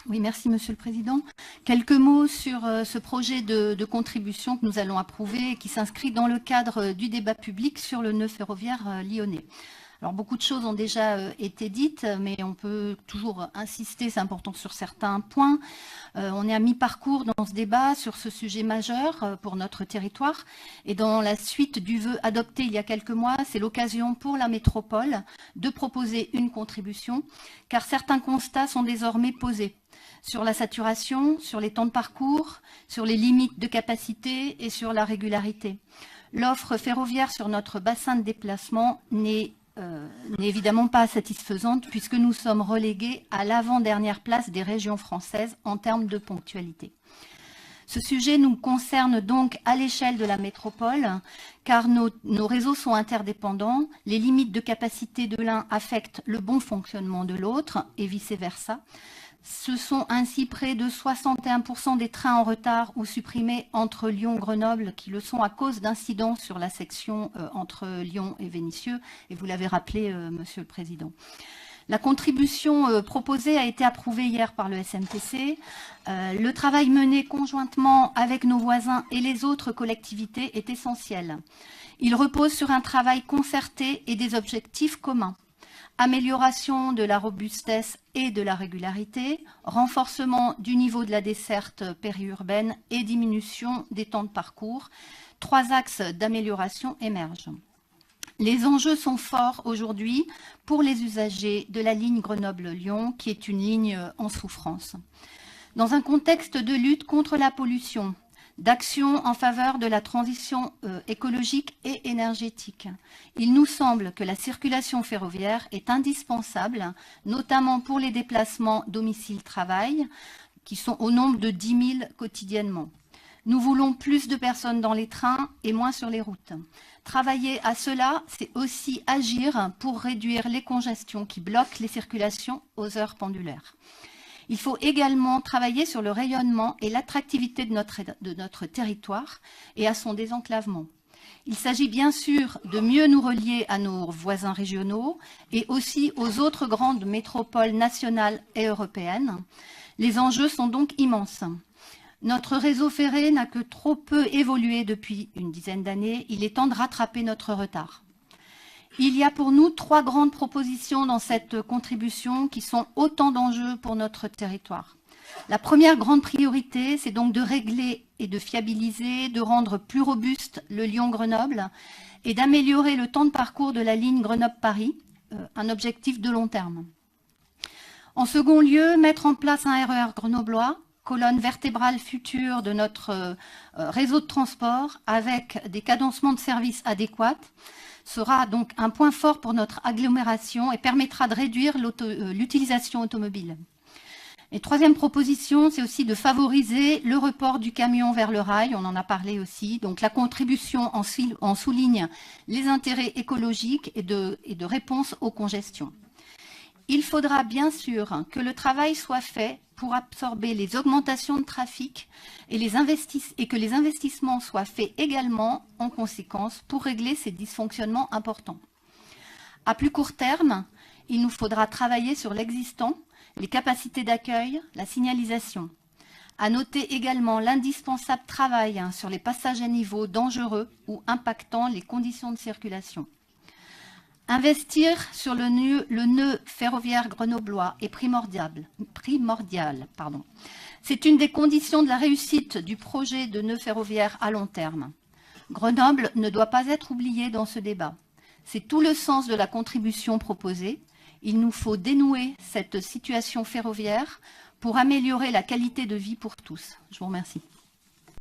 Oui, merci Monsieur le Président. Quelques mots sur ce projet de contribution que nous allons approuver et qui s'inscrit dans le cadre du débat public sur le nœud ferroviaire lyonnais. Alors, beaucoup de choses ont déjà été dites, mais on peut toujours insister, c'est important, sur certains points. On est à mi-parcours dans ce débat sur ce sujet majeur pour notre territoire. Et dans la suite du vœu adopté il y a quelques mois, c'est l'occasion pour la métropole de proposer une contribution, car certains constats sont désormais posés sur la saturation, sur les temps de parcours, sur les limites de capacité et sur la régularité. L'offre ferroviaire sur notre bassin de déplacement n'est évidemment pas satisfaisante puisque nous sommes relégués à l'avant-dernière place des régions françaises en termes de ponctualité. Ce sujet nous concerne donc à l'échelle de la métropole car nos réseaux sont interdépendants, les limites de capacité de l'un affectent le bon fonctionnement de l'autre et vice-versa. Ce sont ainsi près de 61% des trains en retard ou supprimés entre Lyon et Grenoble qui le sont à cause d'incidents sur la section entre Lyon et Vénissieux. Et vous l'avez rappelé, Monsieur le Président. La contribution proposée a été approuvée hier par le SNTC. Le travail mené conjointement avec nos voisins et les autres collectivités est essentiel. Il repose sur un travail concerté et des objectifs communs. Amélioration de la robustesse et de la régularité, renforcement du niveau de la desserte périurbaine et diminution des temps de parcours. 3 axes d'amélioration émergent. Les enjeux sont forts aujourd'hui pour les usagers de la ligne Grenoble-Lyon, qui est une ligne en souffrance. Dans un contexte de lutte contre la pollution, d'action en faveur de la transition écologique et énergétique. Il nous semble que la circulation ferroviaire est indispensable, notamment pour les déplacements domicile-travail, qui sont au nombre de 10 000 quotidiennement. Nous voulons plus de personnes dans les trains et moins sur les routes. Travailler à cela, c'est aussi agir pour réduire les congestions qui bloquent les circulations aux heures pendulaires. Il faut également travailler sur le rayonnement et l'attractivité de notre territoire et à son désenclavement. Il s'agit bien sûr de mieux nous relier à nos voisins régionaux et aussi aux autres grandes métropoles nationales et européennes. Les enjeux sont donc immenses. Notre réseau ferré n'a que trop peu évolué depuis une dizaine d'années. Il est temps de rattraper notre retard. Il y a pour nous 3 grandes propositions dans cette contribution qui sont autant d'enjeux pour notre territoire. La première grande priorité, c'est donc de régler et de fiabiliser, de rendre plus robuste le Lyon-Grenoble et d'améliorer le temps de parcours de la ligne Grenoble-Paris, un objectif de long terme. En second lieu, mettre en place un RER grenoblois, colonne vertébrale future de notre réseau de transport avec des cadencements de services adéquats, sera donc un point fort pour notre agglomération et permettra de réduire l'utilisation automobile. Et troisième proposition, c'est aussi de favoriser le report du camion vers le rail, on en a parlé aussi. Donc la contribution en souligne les intérêts écologiques et de réponse aux congestions. Il faudra bien sûr que le travail soit fait pour absorber les augmentations de trafic et que les investissements soient faits également en conséquence pour régler ces dysfonctionnements importants. À plus court terme, il nous faudra travailler sur l'existant, les capacités d'accueil, la signalisation. À noter également l'indispensable travail sur les passages à niveau dangereux ou impactant les conditions de circulation. Investir sur le nœud ferroviaire grenoblois est primordial. C'est une des conditions de la réussite du projet de nœud ferroviaire à long terme. Grenoble ne doit pas être oublié dans ce débat. C'est tout le sens de la contribution proposée. Il nous faut dénouer cette situation ferroviaire pour améliorer la qualité de vie pour tous. Je vous remercie.